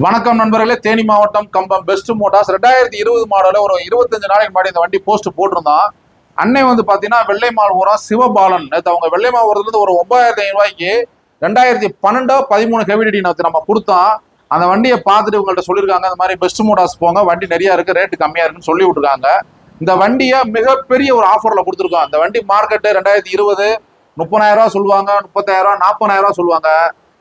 வணக்கம் நண்பர்களே. தேனி மாவட்டம் கம்பம் பெஸ்ட் மோட்டார்ஸ் 2020 மாடல ஒரு 25 நாளைக்கு முன்னாடி இந்த வண்டி போஸ்ட் போட்டிருந்தோம். அன்னை வந்து பாத்தீங்கன்னா வெள்ளை மால்புரம் சிவபாலன். நேற்று அவங்க வெள்ளை மாவட்டத்துல இருந்து ஒரு 9,500 ரூபாய்க்கு 2012-13 ஹெவி நம்ம கொடுத்தோம். அந்த வண்டியை பார்த்துட்டு உங்கள்ட்ட சொல்லியிருக்காங்க, இந்த மாதிரி பெஸ்ட் மோட்டார்ஸ் போங்க, வண்டி நிறைய இருக்கு, ரேட்டு கம்மியா இருக்குன்னு சொல்லி விட்டுருக்காங்க. இந்த வண்டியை மிகப்பெரிய ஒரு ஆஃபர்ல கொடுத்துருக்கோம். இந்த வண்டி மார்க்கெட்டு 2020 30,000 ரூபா சொல்லுவாங்க, 30,000 ரூபா, 40,000 ரூபா சொல்லுவாங்க.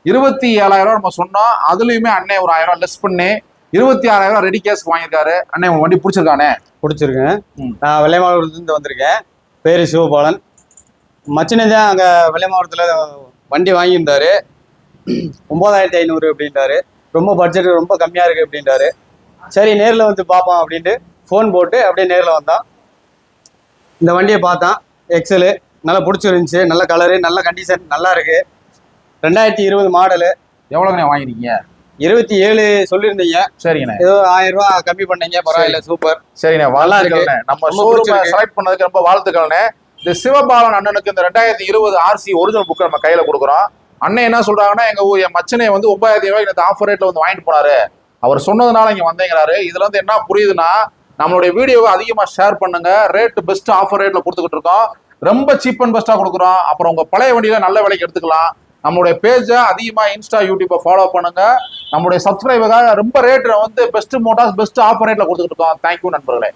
27,000 ரூபா நம்ம சொன்னோம். அதுலயுமே அண்ணே ஒரு 1000 ரூபா லெஸ் பண்ணி 26,000 ரூபா ரெடி கேஸ்க்கு வாங்கியிருக்காரு. அண்ணே உங்க வண்டி பிடிச்சிருக்கானே? பிடிச்சிருக்கேன். நான் வெள்ளை மாவட்டத்துலேருந்து வந்திருக்கேன். பேர் சிவபாலன். மச்சினை தான் அங்கே வெள்ளை மாவட்டத்தில் வண்டி வாங்கியிருந்தாரு. 9,500 அப்படின்ட்டாரு. ரொம்ப பட்ஜெட் ரொம்ப கம்மியாக இருக்குது அப்படின்ட்டாரு. சரி நேரில் வந்து பார்ப்போம் அப்படின்ட்டு ஃபோன் போட்டு அப்படியே நேரில் வந்தான். இந்த வண்டியை பார்த்தான். எக்ஸலு நல்லா பிடிச்சிருந்துச்சு. நல்ல கலரு, நல்ல கண்டிஷன், நல்லா இருக்கு. 2020 மாடலு. எவ்வளவுண்ணே வாங்கிருக்கீங்க? 27 சொல்லியிருந்தீங்க. சரிங்கண்ணே. ஏதோ 1000 ரூபா கம்மி பண்ணீங்க, பரவாயில்ல, சூப்பர். சரிண்ணே, நல்லா இருக்குண்ணே. நம்ம ஷோரூமை செலக்ட் பண்ணதுக்கு ரொம்ப வாழ்த்துக்கள்ண்ணே. இந்த சிவபாலன் அண்ணனுக்கு இந்த 2020 RC ஒரிஜினல் புக் நம்ம கையில கொடுக்குறோம். அண்ணன் என்ன சொல்றாங்கன்னா, என் மச்சனை வந்து 9,000 ரூபாய்க்கு இந்த ஆஃபர் ரேட்ல வந்து வாங்கிட்டு போனாரு, அவர் சொன்னதுனால இங்க வந்தேங்கிறாரு. இதுல வந்து என்ன புரியுதுன்னா, நம்மளுடைய வீடியோவை அதிகமா ஷேர் பண்ணுங்க. ரேட் பெஸ்ட் ஆஃபர் ரேட்ல கொடுத்துக்கிட்டு இருக்கோம். ரொம்ப சீப் அண்ட் பெஸ்டா கொடுக்குறோம். அப்புறம் உங்க பழைய வண்டியில நல்ல விலைக்கு எடுத்துக்கலாம். நம்மளுடைய பேஜை அதிகமா இன்ஸ்டா யூடியூப்பை ஃபாலோ பண்ணுங்க. நம்மளுடைய சப்ஸ்கிரைபருக்காக ரொம்ப ரேட் வந்து பெஸ்ட் மோட்டார்ஸ் பெஸ்ட் ஆஃபர் ரேட்ல கொடுத்துக்கிட்டு இருக்கோம். தேங்க்யூ நண்பர்களே.